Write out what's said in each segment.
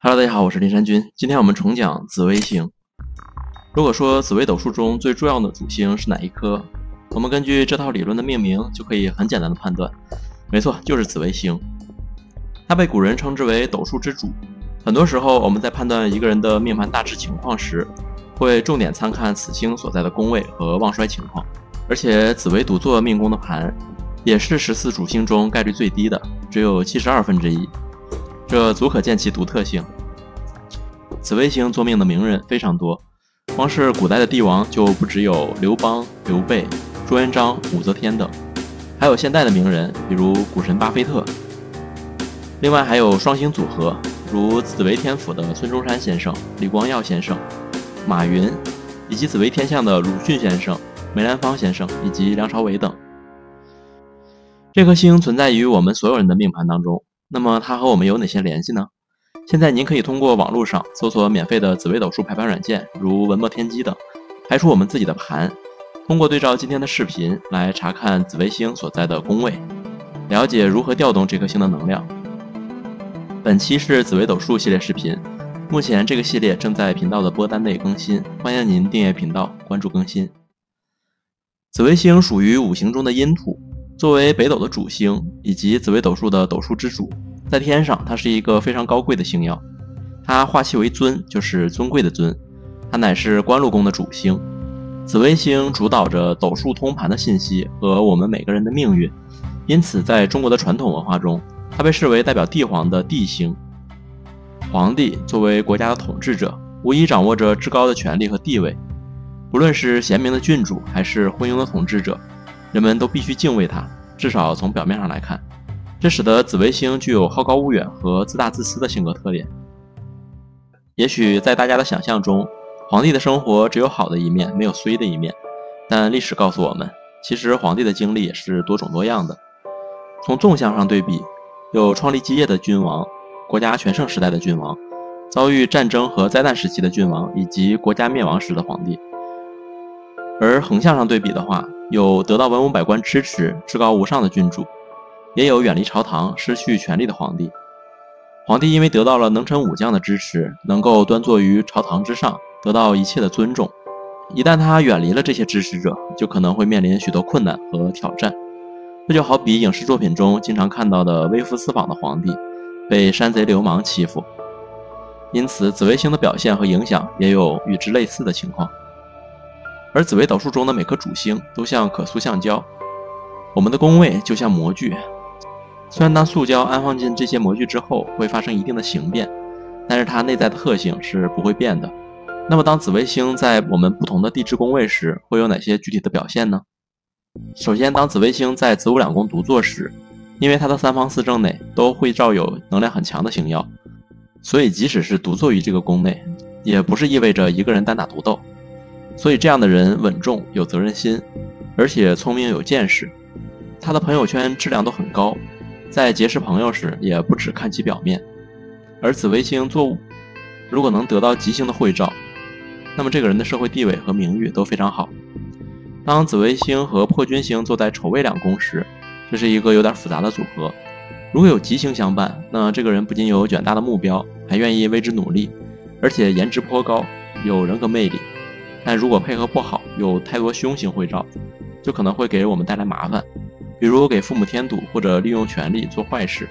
Hello，大家好，我是林山君。今天我们重讲紫微星。如果说紫微斗数中最重要的主星是哪一颗，我们根据这套理论的命名就可以很简单的判断，没错，就是紫微星。它被古人称之为斗数之主。很多时候我们在判断一个人的命盘大致情况时，会重点参看此星所在的宫位和旺衰情况。而且紫微独坐命宫的盘，也是14主星中概率最低的，只有1/72，这足可见其独特性。紫微星坐命的名人非常多，光是古代的帝王就不只有刘邦、刘备、朱元璋、武则天等，还有现代的名人，比如股神巴菲特。另外还有双星组合，如紫微天府的孙中山先生、李光耀先生、马云，以及紫微天象的鲁迅先生、梅兰芳先生以及梁朝伟等。这颗星存在于我们所有人的命盘当中，那么它和我们有哪些联系呢？现在您可以通过网络上搜索免费的紫微斗数排盘软件，如文墨天机等，排出我们自己的盘，通过对照今天的视频来查看紫微星所在的宫位，了解如何调动这颗星的能量。本期是紫微斗数系列视频，目前这个系列正在频道的播单内更新，欢迎您订阅频道，关注更新。紫微星属于五行中的阴土，作为北斗的主星以及紫微斗数的斗数之主，在天上它是一个非常高贵的星耀，它化气为尊，就是尊贵的尊，它乃是官禄宫的主星。紫微星主导着斗数通盘的信息和我们每个人的命运，因此在中国的传统文化中，它被视为代表帝皇的帝星。皇帝作为国家的统治者，无疑掌握着至高的权力和地位，不论是贤明的君主还是昏庸的统治者，人们都必须敬畏他，至少从表面上来看。这使得紫微星具有好高骛远和自大自私的性格特点。也许在大家的想象中，皇帝的生活只有好的一面，没有衰的一面，但历史告诉我们，其实皇帝的经历也是多种多样的。从纵向上对比，有创立基业的君王，国家全盛时代的君王，遭遇战争和灾难时期的君王，以及国家灭亡时的皇帝。而横向上对比的话，有得到文武百官支持、至高无上的君主，也有远离朝堂、失去权力的皇帝。皇帝因为得到了能臣武将的支持，能够端坐于朝堂之上，得到一切的尊重。一旦他远离了这些支持者，就可能会面临许多困难和挑战。这就好比影视作品中经常看到的微服私访的皇帝，被山贼流氓欺负。因此紫微星的表现和影响也有与之类似的情况。而紫微斗数中的每颗主星都像可塑橡胶，我们的宫位就像模具，虽然当塑胶安放进这些模具之后会发生一定的形变，但是它内在的特性是不会变的。那么当紫微星在我们不同的地支宫位时，会有哪些具体的表现呢？首先，当紫微星在子午两宫独坐时，因为它的三方四正内都会照有能量很强的星耀，所以即使是独坐于这个宫内，也不是意味着一个人单打独斗。所以这样的人稳重、有责任心，而且聪明有见识，他的朋友圈质量都很高，在结识朋友时也不只看其表面。而紫微星坐午，如果能得到吉星的会照，那么这个人的社会地位和名誉都非常好。当紫微星和破军星坐在丑未两宫时，这是一个有点复杂的组合。如果有吉星相伴，那这个人不仅有远大的目标，还愿意为之努力，而且颜值颇高，有人格魅力。但如果配合不好，有太多凶星会照，就可能会给我们带来麻烦，比如给父母添堵或者利用权力做坏事。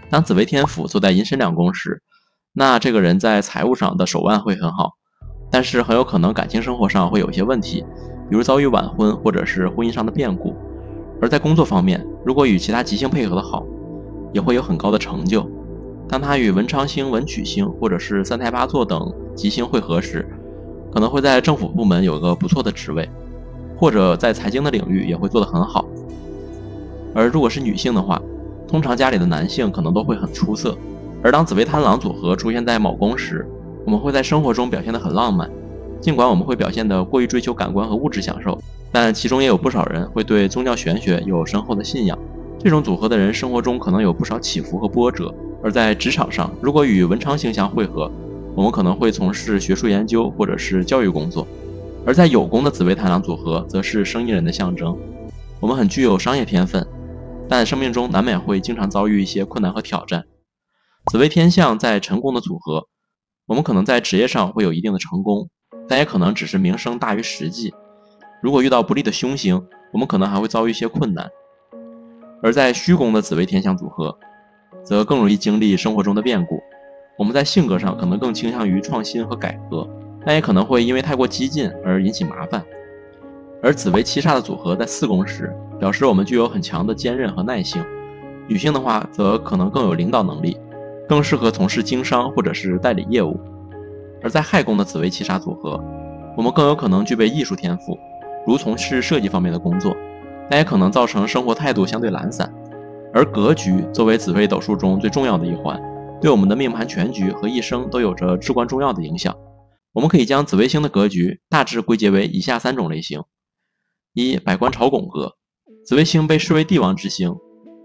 当紫微天府坐在寅申两宫时，那这个人在财务上的手腕会很好，但是很有可能感情生活上会有一些问题，比如遭遇晚婚或者是婚姻上的变故。而在工作方面，如果与其他吉星配合的好，也会有很高的成就。当他与文昌星、文曲星或者是三台八座等吉星会合时，可能会在政府部门有个不错的职位，或者在财经的领域也会做得很好。而如果是女性的话，通常家里的男性可能都会很出色。而当紫微贪狼组合出现在卯宫时，我们会在生活中表现得很浪漫，尽管我们会表现得过于追求感官和物质享受，但其中也有不少人会对宗教玄学有深厚的信仰。这种组合的人生活中可能有不少起伏和波折。而在职场上，如果与文昌星相会合，我们可能会从事学术研究或者是教育工作。而在酉宫的紫微贪狼组合则是生意人的象征，我们很具有商业天分，但生命中难免会经常遭遇一些困难和挑战。紫微天象在辰宫的组合，我们可能在职业上会有一定的成功，但也可能只是名声大于实际。如果遇到不利的凶星，我们可能还会遭遇一些困难。而在虚宫的紫微天象组合，则更容易经历生活中的变故。我们在性格上可能更倾向于创新和改革，但也可能会因为太过激进而引起麻烦。而紫微七煞的组合在四宫时，表示我们具有很强的坚韧和耐性。女性的话，则可能更有领导能力，更适合从事经商或者是代理业务。而在亥宫的紫微七煞组合，我们更有可能具备艺术天赋，如从事设计方面的工作，但也可能造成生活态度相对懒散。而格局作为紫微斗数中最重要的一环，对我们的命盘全局和一生都有着至关重要的影响。我们可以将紫微星的格局大致归结为以下3种类型：一、百官朝拱格。紫微星被视为帝王之星，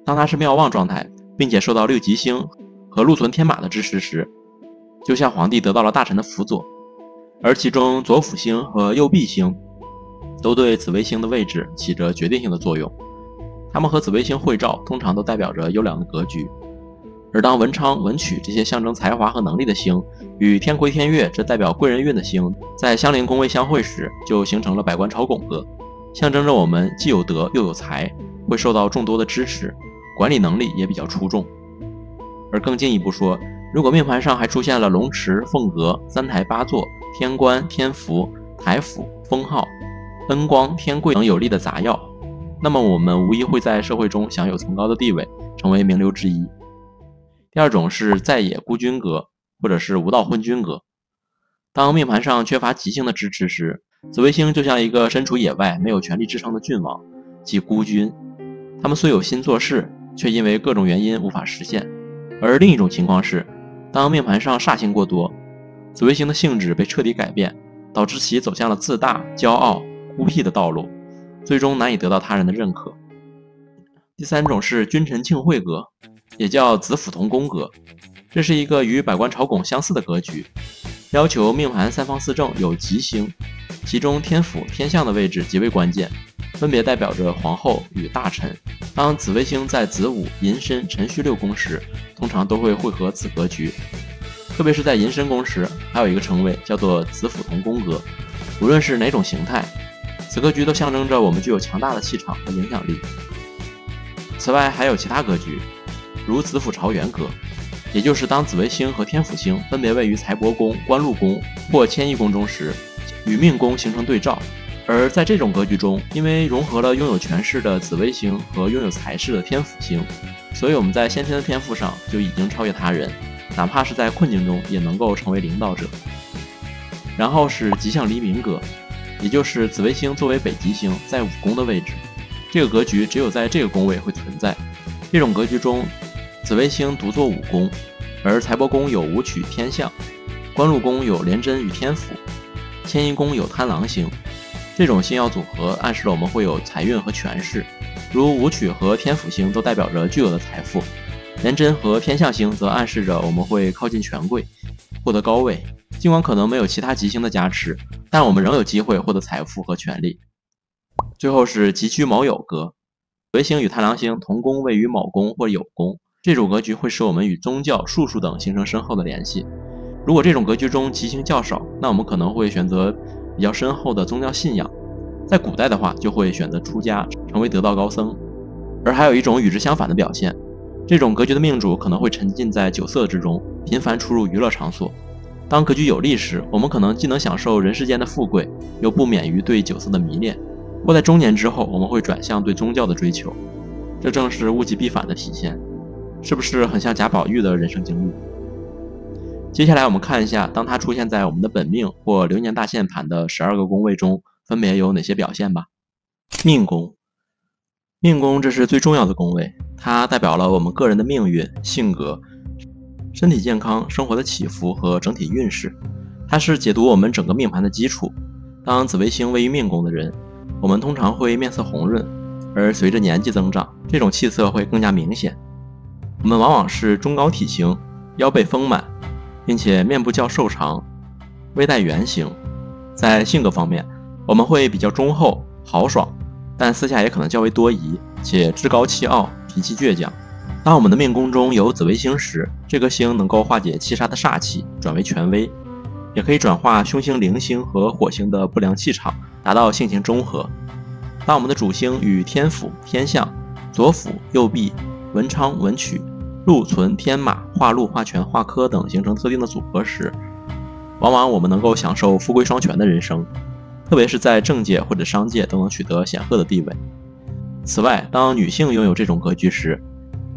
当它是妙望状态，并且受到6吉星和禄存天马的支持时，就像皇帝得到了大臣的辅佐。而其中左辅星和右弼星都对紫微星的位置起着决定性的作用，它们和紫微星会照，通常都代表着优良的格局。而当文昌、文曲这些象征才华和能力的星与天魁、天月这代表贵人运的星在相邻宫位相会时，就形成了百官朝拱格，象征着我们既有德又有才，会受到众多的支持，管理能力也比较出众。而更进一步说，如果命盘上还出现了龙池、凤阁、三台八座、天官、天福、台府、封号、恩光、天贵等有力的杂药，那么我们无疑会在社会中享有崇高的地位，成为名流之一。第二种是在野孤军格，或者是无道昏君格。当命盘上缺乏吉星的支持时，紫微星就像一个身处野外没有权力支撑的郡王，即孤军。他们虽有心做事，却因为各种原因无法实现。而另一种情况是，当命盘上煞星过多，紫微星的性质被彻底改变，导致其走向了自大、骄傲、孤僻的道路，最终难以得到他人的认可。第三种是君臣庆会格，也叫子府同宫格。这是一个与百官朝拱相似的格局，要求命盘三方四正有吉星，其中天府、天相的位置极为关键，分别代表着皇后与大臣。当紫微星在子午、寅申、辰戌6宫时，通常都会汇合此格局。特别是在寅申宫时，还有一个称谓叫做子府同宫格。无论是哪种形态，此格局都象征着我们具有强大的气场和影响力。此外还有其他格局，如子府朝元格，也就是当紫微星和天府星分别位于财帛宫、官禄宫或迁移宫中时，与命宫形成对照。而在这种格局中，因为融合了拥有权势的紫微星和拥有财势的天府星，所以我们在先天的天赋上就已经超越他人，哪怕是在困境中也能够成为领导者。然后是吉祥黎明格，也就是紫微星作为北极星在午宫的位置，这个格局只有在这个宫位会存在。这种格局中，紫微星独坐午宫，而财帛宫有武曲、天相，官禄宫有廉贞与天府，迁移宫有贪狼星。这种星曜组合暗示了我们会有财运和权势，如武曲和天府星都代表着巨额的财富，廉贞和天相星则暗示着我们会靠近权贵，获得高位。尽管可能没有其他吉星的加持，但我们仍有机会获得财富和权力。最后是吉居卯酉格，紫微星与太郎星同宫位于卯宫或酉宫，这种格局会使我们与宗教、术数等形成深厚的联系。如果这种格局中吉星较少，那我们可能会选择比较深厚的宗教信仰，在古代的话就会选择出家，成为得道高僧。而还有一种与之相反的表现，这种格局的命主可能会沉浸在酒色之中，频繁出入娱乐场所。当格局有利时，我们可能既能享受人世间的富贵，又不免于对酒色的迷恋。或在中年之后，我们会转向对宗教的追求，这正是物极必反的体现。是不是很像贾宝玉的人生经历？接下来我们看一下，当它出现在我们的本命或流年大限盘的12个宫位中，分别有哪些表现吧。命宫，命宫这是最重要的宫位，它代表了我们个人的命运、性格、身体健康、生活的起伏和整体运势，它是解读我们整个命盘的基础。当紫微星位于命宫的人，我们通常会面色红润，而随着年纪增长，这种气色会更加明显。我们往往是中高体型，腰背丰满，并且面部较瘦长，微带圆形。在性格方面，我们会比较忠厚豪爽，但私下也可能较为多疑，且趾高气傲，脾气倔强。当我们的命宫中有紫微星时，这颗星能够化解七杀的煞气，转为权威，也可以转化凶星铃星和火星的不良气场，达到性情中和。当我们的主星与天府、天相、左辅、右弼、文昌、文曲、禄存、天马、化禄、化权、化科等形成特定的组合时，往往我们能够享受富贵双全的人生，特别是在政界或者商界都能取得显赫的地位。此外，当女性拥有这种格局时，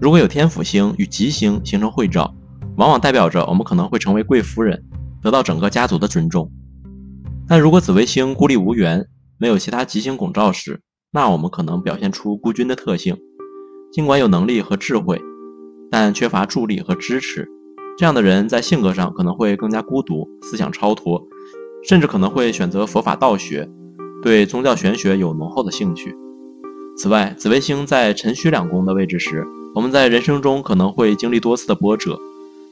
如果有天府星与吉星形成会照，往往代表着我们可能会成为贵夫人，得到整个家族的尊重。但如果紫微星孤立无援，没有其他吉星拱照时，那我们可能表现出孤军的特性，尽管有能力和智慧，但缺乏助力和支持。这样的人在性格上可能会更加孤独，思想超脱，甚至可能会选择佛法道学，对宗教玄学有浓厚的兴趣。此外，紫微星在辰戌两宫的位置时，我们在人生中可能会经历多次的波折，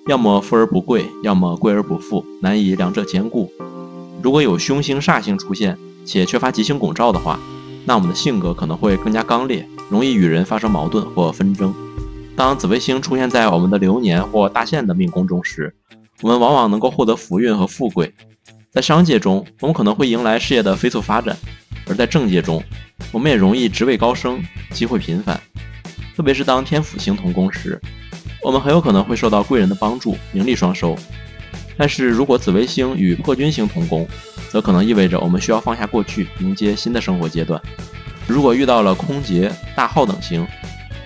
要么富而不贵，要么贵而不富，难以两者兼顾。如果有凶星煞星出现且缺乏吉星拱照的话，那我们的性格可能会更加刚烈，容易与人发生矛盾或纷争。当紫微星出现在我们的流年或大限的命宫中时，我们往往能够获得福运和富贵。在商界中，我们可能会迎来事业的飞速发展，而在政界中，我们也容易职位高升，机会频繁。特别是当天府星同宫时，我们很有可能会受到贵人的帮助，名利双收。但是如果紫微星与破军星同宫，则可能意味着我们需要放下过去，迎接新的生活阶段。如果遇到了空劫、大耗等星，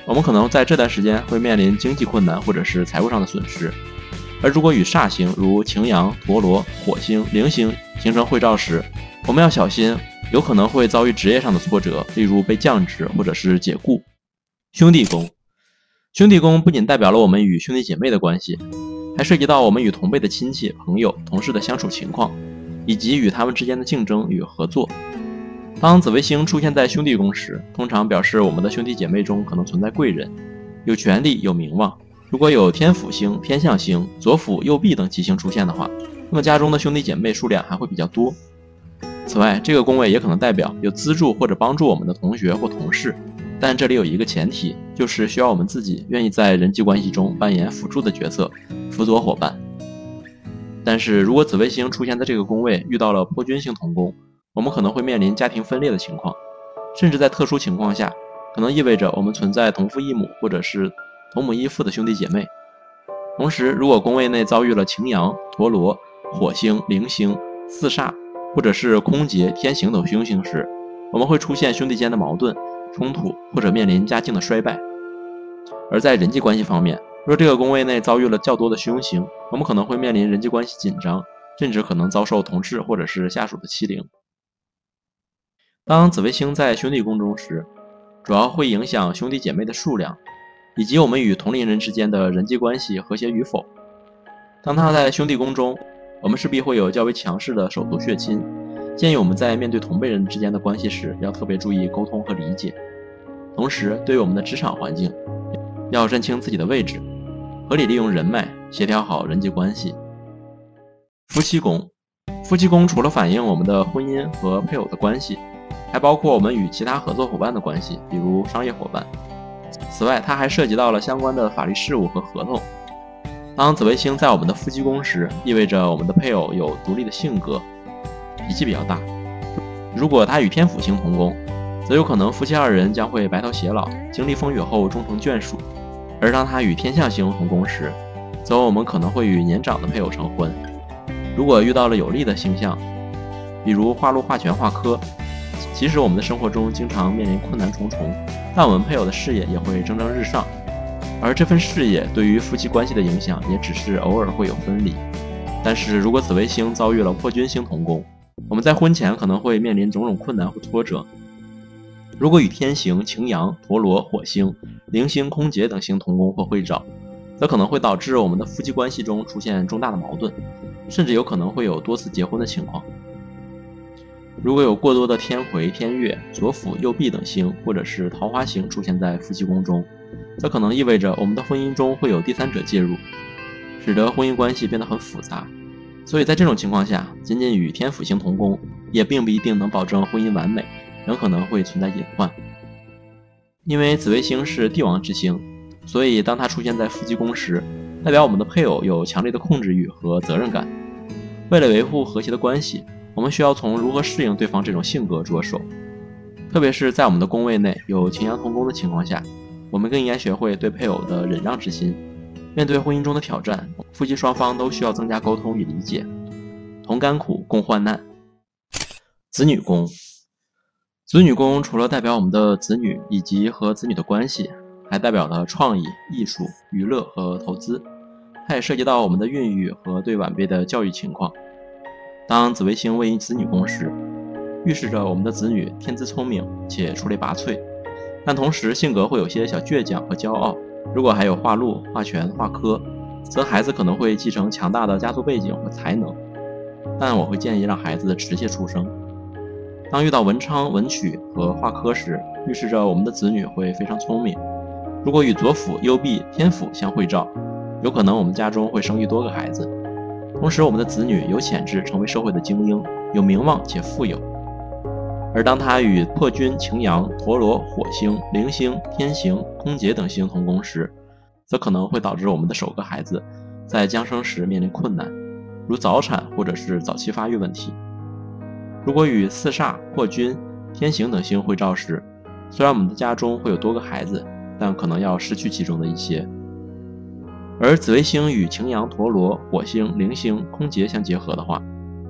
我们可能在这段时间会面临经济困难或者是财务上的损失。而如果与煞星如擎羊、陀罗、火星、铃星形成会照时，我们要小心，有可能会遭遇职业上的挫折，例如被降职或者是解雇。兄弟宫，兄弟宫不仅代表了我们与兄弟姐妹的关系，还涉及到我们与同辈的亲戚、朋友、同事的相处情况，以及与他们之间的竞争与合作。当紫微星出现在兄弟宫时，通常表示我们的兄弟姐妹中可能存在贵人，有权力、有名望。如果有天府星、天相星、左辅、右弼等吉星出现的话，那么家中的兄弟姐妹数量还会比较多。此外，这个宫位也可能代表有资助或者帮助我们的同学或同事，但这里有一个前提，就是需要我们自己愿意在人际关系中扮演辅助的角色，辅佐伙伴。但是如果紫微星出现在这个宫位遇到了破军星同宫，我们可能会面临家庭分裂的情况，甚至在特殊情况下，可能意味着我们存在同父异母或者是同母异父的兄弟姐妹。同时，如果宫位内遭遇了擎羊、陀罗、火星、铃星、四煞或者是空劫、天刑等凶星时，我们会出现兄弟间的矛盾、冲突，或者面临家境的衰败。而在人际关系方面，若这个宫位内遭遇了较多的凶星，我们可能会面临人际关系紧张，甚至可能遭受同事或者是下属的欺凌。当紫微星在兄弟宫中时，主要会影响兄弟姐妹的数量，以及我们与同龄人之间的人际关系和谐与否。当它在兄弟宫中，我们势必会有较为强势的手足血亲，建议我们在面对同辈人之间的关系时，要特别注意沟通和理解。同时，对于我们的职场环境，要认清自己的位置，合理利用人脉，协调好人际关系。夫妻宫，夫妻宫除了反映我们的婚姻和配偶的关系，还包括我们与其他合作伙伴的关系，比如商业伙伴。此外，它还涉及到了相关的法律事务和合同。当紫微星在我们的夫妻宫时，意味着我们的配偶有独立的性格，脾气比较大。如果他与天府星同宫，则有可能夫妻二人将会白头偕老，经历风雨后终成眷属。而当他与天相星同宫时，则我们可能会与年长的配偶成婚。如果遇到了有利的星象，比如化禄、化权、化科，即使我们的生活中经常面临困难重重，但我们配偶的事业也会蒸蒸日上。而这份事业对于夫妻关系的影响也只是偶尔会有分离。但是如果紫微星遭遇了破军星同宫，我们在婚前可能会面临种种困难或挫折。如果与天刑、擎羊、陀罗、火星、铃星、空劫等星同宫或会照，则可能会导致我们的夫妻关系中出现重大的矛盾，甚至有可能会有多次结婚的情况。如果有过多的天回、天月、左辅、右弼等星或者是桃花星出现在夫妻宫中，则可能意味着我们的婚姻中会有第三者介入，使得婚姻关系变得很复杂。所以在这种情况下，仅仅与天府星同宫也并不一定能保证婚姻完美，仍可能会存在隐患。因为紫微星是帝王之星，所以当它出现在夫妻宫时，代表我们的配偶有强烈的控制欲和责任感。为了维护和谐的关系，我们需要从如何适应对方这种性格着手。特别是在我们的宫位内有擎羊同宫的情况下，我们更应该学会对配偶的忍让之心。面对婚姻中的挑战，夫妻双方都需要增加沟通与理解，同甘苦，共患难。子女宫，子女宫除了代表我们的子女以及和子女的关系，还代表了创意、艺术、娱乐和投资。它也涉及到我们的孕育和对晚辈的教育情况。当紫微星位于子女宫时，预示着我们的子女天资聪明且出类拔萃，但同时性格会有些小倔强和骄傲。如果还有化禄、化权、化科，则孩子可能会继承强大的家族背景和才能，但我会建议让孩子直接出生。当遇到文昌、文曲和化科时，预示着我们的子女会非常聪明。如果与左辅、右弼、天府相会照，有可能我们家中会生育多个孩子。同时我们的子女有潜质成为社会的精英，有名望且富有。而当他与破军、擎羊、陀罗、火星、铃星、天刑、空劫等星同宫时，则可能会导致我们的首个孩子在降生时面临困难，如早产或者是早期发育问题。如果与四煞、破军、天刑等星会照时，虽然我们的家中会有多个孩子，但可能要失去其中的一些。而紫微星与擎羊、陀罗、火星、铃星、空劫相结合的话，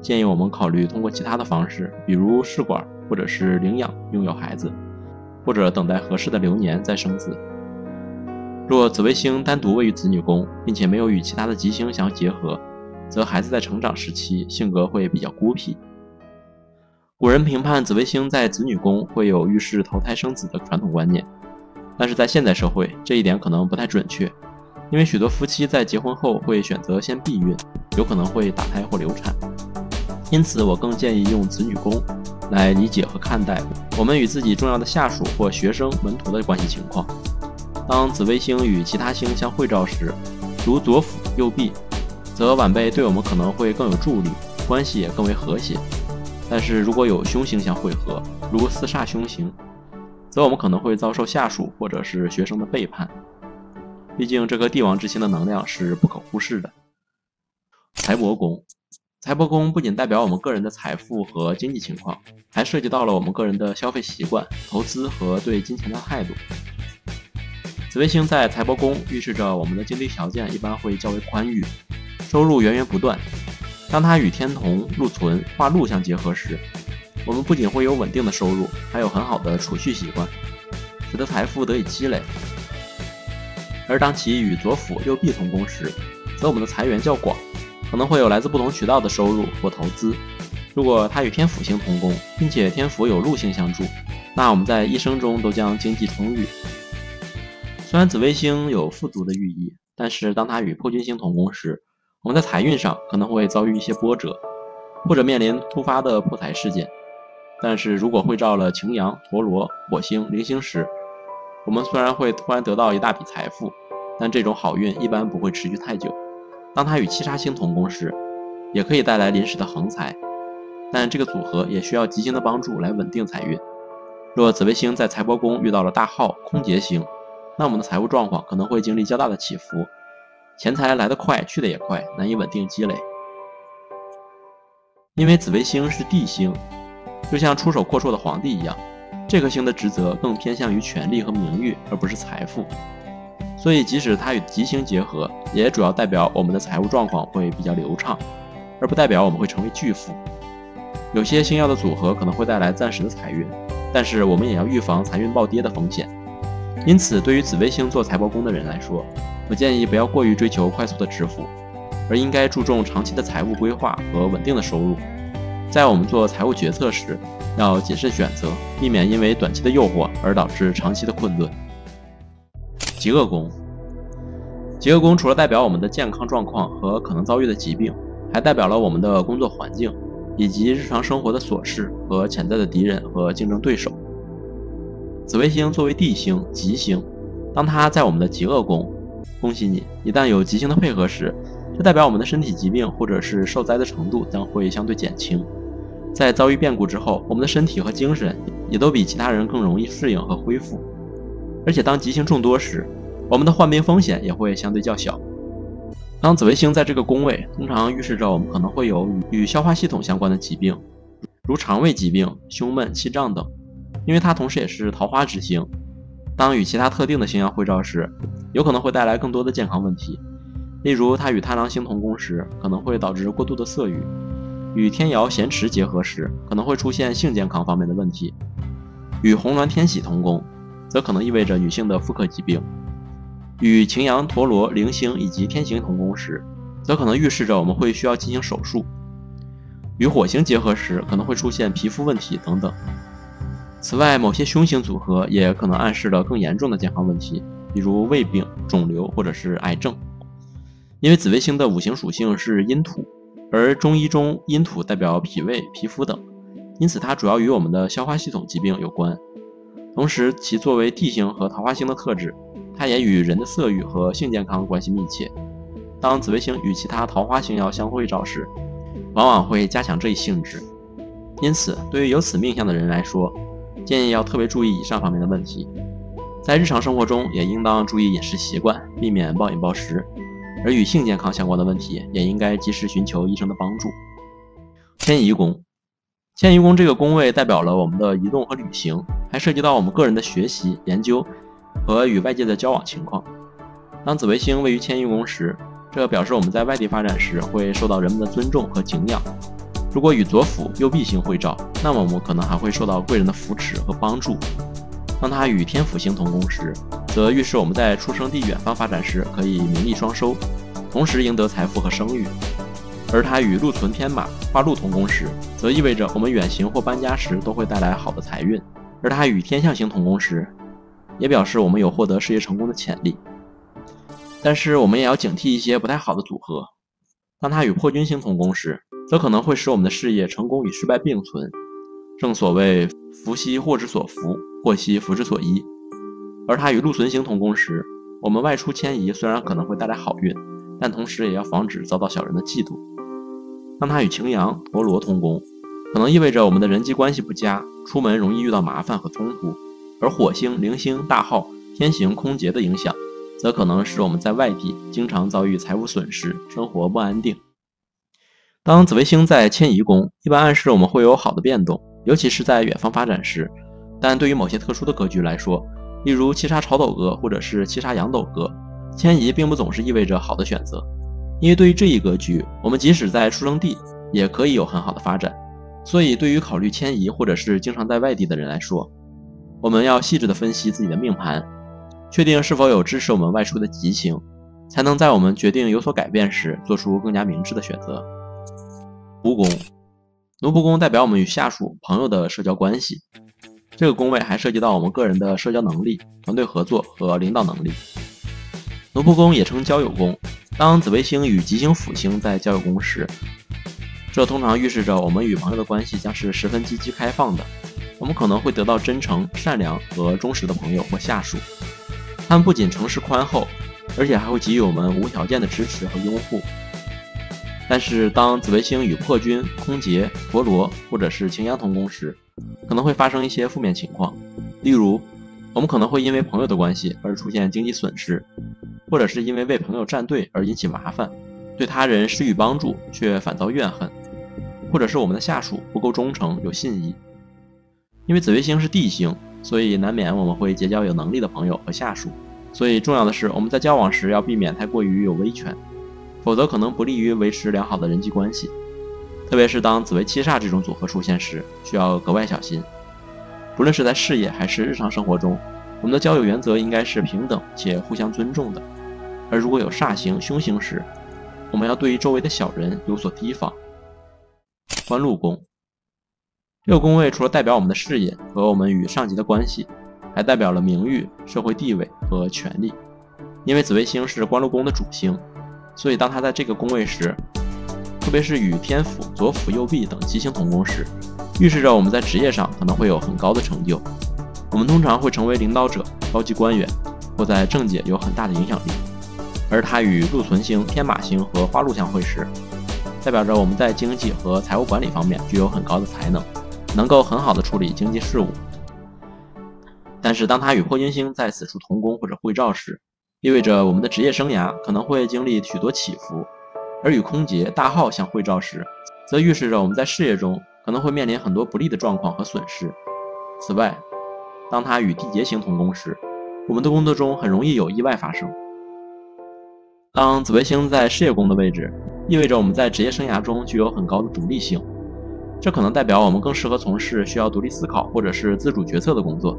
建议我们考虑通过其他的方式，比如试管或者是领养拥有孩子，或者等待合适的流年再生子。若紫微星单独位于子女宫，并且没有与其他的吉星相结合，则孩子在成长时期性格会比较孤僻。古人评判紫微星在子女宫会有预示投胎生子的传统观念，但是在现代社会，这一点可能不太准确，因为许多夫妻在结婚后会选择先避孕，有可能会打胎或流产。因此我更建议用子女宫来理解和看待我们与自己重要的下属或学生、门徒的关系情况。当紫微星与其他星相会照时，如左辅、右弼，则晚辈对我们可能会更有助力，关系也更为和谐。但是如果有凶星相会合，如四煞凶星，则我们可能会遭受下属或者是学生的背叛。毕竟这颗帝王之星的能量是不可忽视的。财帛宫，财帛宫不仅代表我们个人的财富和经济情况，还涉及到了我们个人的消费习惯、投资和对金钱的态度。紫微星在财帛宫预示着我们的经济条件一般会较为宽裕，收入源源不断。当它与天同、禄存、化禄相结合时，我们不仅会有稳定的收入，还有很好的储蓄习惯，使得财富得以积累。而当其与左辅、右弼同宫时，则我们的财源较广，可能会有来自不同渠道的收入或投资。如果它与天府星同宫，并且天府有禄星相助，那我们在一生中都将经济充裕。虽然紫微星有富足的寓意，但是当它与破军星同宫时，我们在财运上可能会遭遇一些波折，或者面临突发的破财事件。但是如果会照了擎羊、陀罗、火星、铃星时，我们虽然会突然得到一大笔财富，但这种好运一般不会持续太久。当它与七杀星同宫时，也可以带来临时的横财，但这个组合也需要吉星的帮助来稳定财运。若紫微星在财帛宫遇到了大耗、空劫星，那我们的财务状况可能会经历较大的起伏，钱财来得快，去得也快，难以稳定积累。因为紫微星是帝星，就像出手阔绰的皇帝一样，这颗星的职责更偏向于权力和名誉，而不是财富。所以即使它与吉星结合，也主要代表我们的财务状况会比较流畅，而不代表我们会成为巨富。有些星曜的组合可能会带来暂时的财运，但是我们也要预防财运暴跌的风险。因此对于紫微星做财帛宫的人来说，我建议不要过于追求快速的致富，而应该注重长期的财务规划和稳定的收入。在我们做财务决策时，要谨慎选择，避免因为短期的诱惑而导致长期的困顿。疾厄宫，疾厄宫除了代表我们的健康状况和可能遭遇的疾病，还代表了我们的工作环境以及日常生活的琐事和潜在的敌人和竞争对手。紫微星作为地星、吉星，当它在我们的疾厄宫，恭喜你，一旦有吉星的配合时，这代表我们的身体疾病或者是受灾的程度将会相对减轻。在遭遇变故之后，我们的身体和精神也都比其他人更容易适应和恢复。而且当吉星众多时，我们的患病风险也会相对较小。当紫微星在这个宫位，通常预示着我们可能会有与消化系统相关的疾病，如肠胃疾病、胸闷、气胀等。因为它同时也是桃花之星，当与其他特定的星曜会照时，有可能会带来更多的健康问题。例如它与贪狼星同宫时，可能会导致过度的色欲；与天姚咸池结合时，可能会出现性健康方面的问题；与红鸾天喜同宫，则可能意味着女性的妇科疾病；与擎羊、陀罗、铃星以及天刑同宫时，则可能预示着我们会需要进行手术；与火星结合时，可能会出现皮肤问题等等。此外，某些凶星组合也可能暗示了更严重的健康问题，比如胃病、肿瘤或者是癌症。因为紫微星的五行属性是阴土，而中医中阴土代表脾胃、皮肤等，因此它主要与我们的消化系统疾病有关。同时，其作为地星和桃花星的特质，它也与人的色欲和性健康关系密切。当紫微星与其他桃花星曜相会照时，往往会加强这一性质。因此，对于有此命相的人来说，建议要特别注意以上方面的问题。在日常生活中也应当注意饮食习惯，避免暴饮暴食，而与性健康相关的问题也应该及时寻求医生的帮助。迁移宫，迁移宫这个宫位代表了我们的移动和旅行，还涉及到我们个人的学习、研究和与外界的交往情况。当紫微星位于迁移宫时，这表示我们在外地发展时会受到人们的尊重和敬仰。如果与左辅、右弼星会照，那么我们可能还会受到贵人的扶持和帮助。当它与天府星同宫时，则预示我们在出生地远方发展时可以名利双收，同时赢得财富和声誉。而它与禄存天马、化禄同宫时，则意味着我们远行或搬家时都会带来好的财运。而它与天象星同宫时，也表示我们有获得事业成功的潜力。但是我们也要警惕一些不太好的组合。当它与破军星同宫时，则可能会使我们的事业成功与失败并存。正所谓福兮祸之所伏，祸兮福之所依。而它与禄存星同宫时，我们外出迁移虽然可能会带来好运，但同时也要防止遭到小人的嫉妒。当它与擎羊、陀罗同宫，可能意味着我们的人际关系不佳，出门容易遇到麻烦和冲突。而火星、铃星、大号、天刑、空劫的影响，则可能使我们在外地经常遭遇财务损失，生活不安定。当紫微星在迁移宫，一般暗示我们会有好的变动，尤其是在远方发展时。但对于某些特殊的格局来说，例如七杀朝斗格或者是七杀阳斗格，迁移并不总是意味着好的选择。因为对于这一格局，我们即使在出生地也可以有很好的发展。所以对于考虑迁移或者是经常在外地的人来说，我们要细致地分析自己的命盘，确定是否有支持我们外出的吉星，才能在我们决定有所改变时做出更加明智的选择。奴宫，奴仆宫代表我们与下属、朋友的社交关系。这个宫位还涉及到我们个人的社交能力、团队合作和领导能力。奴仆宫也称交友宫，当紫微星与吉星辅星在交友宫时，这通常预示着我们与朋友的关系将是十分积极开放的。我们可能会得到真诚、善良和忠实的朋友或下属，他们不仅诚实宽厚，而且还会给予我们无条件的支持和拥护。但是当紫微星与破军、空劫、陀罗或者是擎羊同宫时，可能会发生一些负面情况。例如，我们可能会因为朋友的关系而出现经济损失，或者是因为为朋友站队而引起麻烦，对他人施予帮助却反遭怨恨，或者是我们的下属不够忠诚有信义。因为紫微星是地星，所以难免我们会结交有能力的朋友和下属，所以重要的是我们在交往时要避免太过于有威权，否则可能不利于维持良好的人际关系。特别是当紫微七煞这种组合出现时，需要格外小心。不论是在事业还是日常生活中，我们的交友原则应该是平等且互相尊重的。而如果有煞星、凶星时，我们要对于周围的小人有所提防。官禄宫，这个宫位除了代表我们的事业和我们与上级的关系，还代表了名誉、社会地位和权力。因为紫微星是官禄宫的主星，所以当它在这个宫位时，特别是与天府、左辅、右弼等吉星同宫时，预示着我们在职业上可能会有很高的成就。我们通常会成为领导者、高级官员，或在政界有很大的影响力。而它与禄存星、天马星和花禄相会时，代表着我们在经济和财务管理方面具有很高的才能，能够很好的处理经济事务。但是当它与破军星在此处同宫或者会照时，意味着我们的职业生涯可能会经历许多起伏，而与空劫、大号相会照时，则预示着我们在事业中可能会面临很多不利的状况和损失。此外，当它与地劫星同宫时，我们的工作中很容易有意外发生。当紫微星在事业宫的位置，意味着我们在职业生涯中具有很高的独立性，这可能代表我们更适合从事需要独立思考或者是自主决策的工作，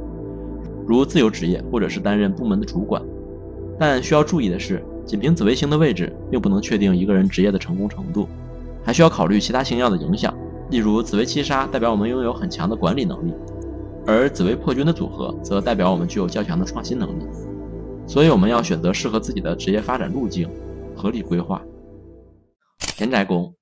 如自由职业或者是担任部门的主管。但需要注意的是，仅凭紫微星的位置并不能确定一个人职业的成功程度，还需要考虑其他星曜的影响。例如紫微七杀代表我们拥有很强的管理能力，而紫微破军的组合则代表我们具有较强的创新能力。所以我们要选择适合自己的职业发展路径，合理规划。田宅宫，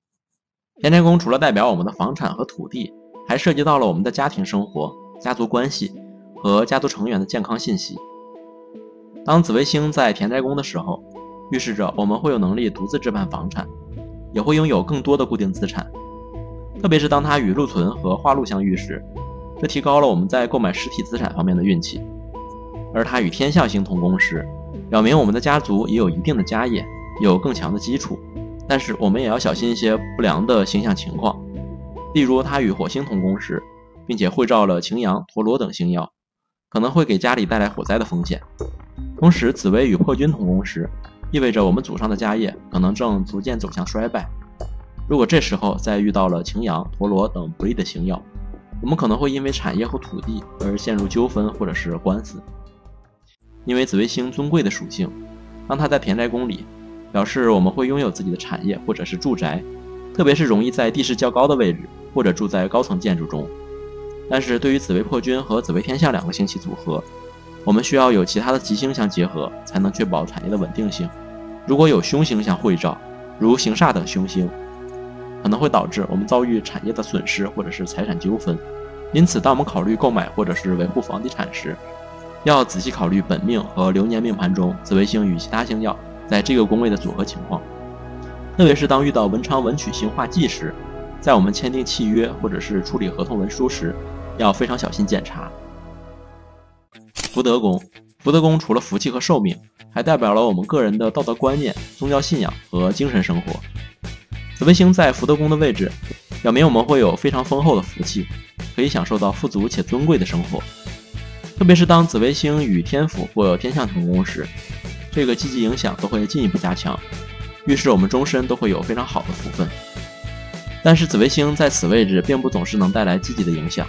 田宅宫除了代表我们的房产和土地，还涉及到了我们的家庭生活、家族关系和家族成员的健康信息。当紫微星在田宅宫的时候，预示着我们会有能力独自置办房产，也会拥有更多的固定资产。特别是当它与禄存和化禄相遇时，这提高了我们在购买实体资产方面的运气。而它与天象星同宫时，表明我们的家族也有一定的家业，有更强的基础。但是我们也要小心一些不良的星象情况，例如它与火星同宫时，并且会照了擎羊、陀罗等星曜，可能会给家里带来火灾的风险。同时紫微与破军同宫时，意味着我们祖上的家业可能正逐渐走向衰败。如果这时候再遇到了擎羊、陀罗等不利的星曜，我们可能会因为产业和土地而陷入纠纷或者是官司。因为紫微星尊贵的属性，当它在田宅宫里，表示我们会拥有自己的产业或者是住宅，特别是容易在地势较高的位置或者住在高层建筑中。但是对于紫微破军和紫微天象两个星系组合，我们需要有其他的吉星相结合，才能确保产业的稳定性。如果有凶星相会照，如刑煞等凶星，可能会导致我们遭遇产业的损失或者是财产纠纷。因此当我们考虑购买或者是维护房地产时，要仔细考虑本命和流年命盘中紫微星与其他星曜在这个宫位的组合情况。特别是当遇到文昌文曲星化忌时，在我们签订契约或者是处理合同文书时，要非常小心检查。福德宫，福德宫除了福气和寿命，还代表了我们个人的道德观念、宗教信仰和精神生活。紫微星在福德宫的位置，表明我们会有非常丰厚的福气，可以享受到富足且尊贵的生活。特别是当紫微星与天府或天象同宫时，这个积极影响都会进一步加强，预示我们终身都会有非常好的福分。但是紫微星在此位置并不总是能带来积极的影响，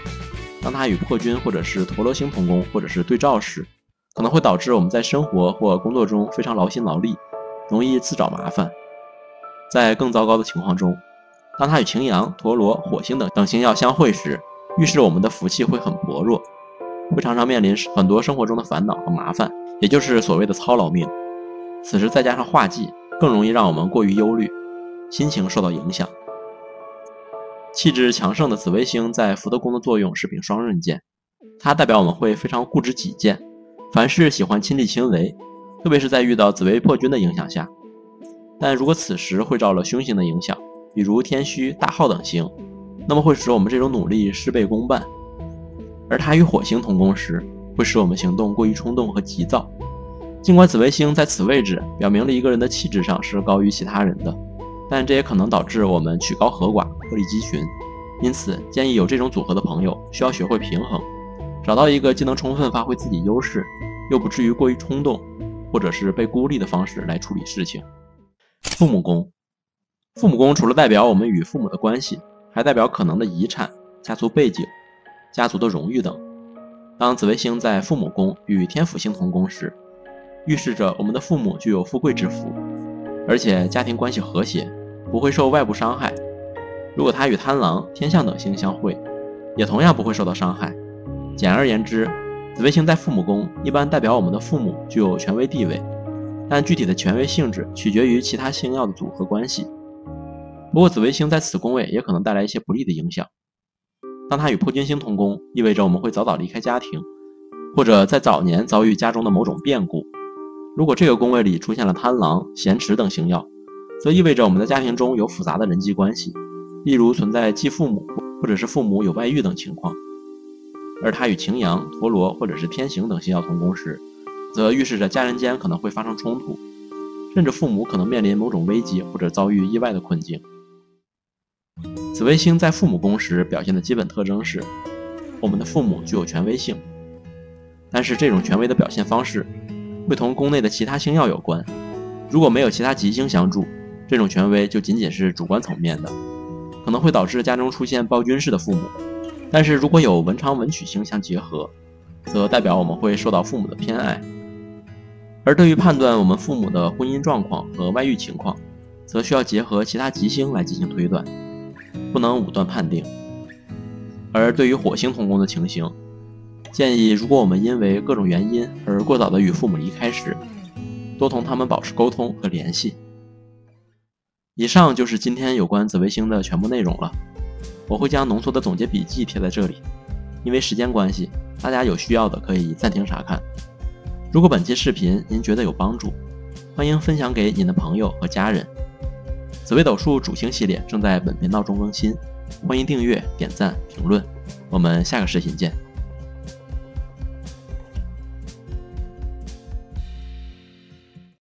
当它与破军或者是陀罗星同宫或者是对照时，可能会导致我们在生活或工作中非常劳心劳力，容易自找麻烦。在更糟糕的情况中，当它与擎羊、陀罗、火星等星曜相会时，预示我们的福气会很薄弱，会常常面临很多生活中的烦恼和麻烦，也就是所谓的操劳命。此时再加上化忌，更容易让我们过于忧虑，心情受到影响。气质强盛的紫微星在福德宫的作用是柄双刃剑，它代表我们会非常固执己见，凡事喜欢亲力亲为，特别是在遇到紫微破军的影响下。但如果此时会照了凶星的影响，比如天虚、大耗等星，那么会使我们这种努力事倍功半。而它与火星同宫时，会使我们行动过于冲动和急躁。尽管紫微星在此位置表明了一个人的气质上是高于其他人的，但这也可能导致我们曲高和寡、鹤立鸡群。因此建议有这种组合的朋友需要学会平衡，找到一个既能充分发挥自己优势，又不至于过于冲动或者是被孤立的方式来处理事情。父母宫，父母宫除了代表我们与父母的关系，还代表可能的遗产、家族背景、家族的荣誉等。当紫微星在父母宫与天府星同宫时，预示着我们的父母具有富贵之福，而且家庭关系和谐，不会受外部伤害。如果它与贪狼、天象等星相会，也同样不会受到伤害。简而言之，紫微星在父母宫一般代表我们的父母具有权威地位，但具体的权威性质取决于其他星曜的组合关系。不过紫微星在此宫位也可能带来一些不利的影响。当它与破军星同宫，意味着我们会早早离开家庭，或者在早年遭遇家中的某种变故。如果这个宫位里出现了贪狼、咸池等星曜，则意味着我们的家庭中有复杂的人际关系，例如存在继父母或者是父母有外遇等情况。而它与擎羊、陀罗或者是天刑等星曜同宫时，则预示着家人间可能会发生冲突，甚至父母可能面临某种危机或者遭遇意外的困境。紫微星在父母宫时表现的基本特征是，我们的父母具有权威性，但是这种权威的表现方式会同宫内的其他星曜有关。如果没有其他吉星相助，这种权威就仅仅是主观层面的，可能会导致家中出现暴君式的父母。但是如果有文昌文曲星相结合，则代表我们会受到父母的偏爱。而对于判断我们父母的婚姻状况和外遇情况，则需要结合其他吉星来进行推断，不能武断判定。而对于火星同宫的情形，建议如果我们因为各种原因而过早的与父母离开时，多同他们保持沟通和联系。以上就是今天有关紫微星的全部内容了，我会将浓缩的总结笔记贴在这里，因为时间关系，大家有需要的可以暂停查看。如果本期视频您觉得有帮助，欢迎分享给您的朋友和家人。紫微斗数主星系列正在本频道中更新，欢迎订阅、点赞、评论，我们下个视频见。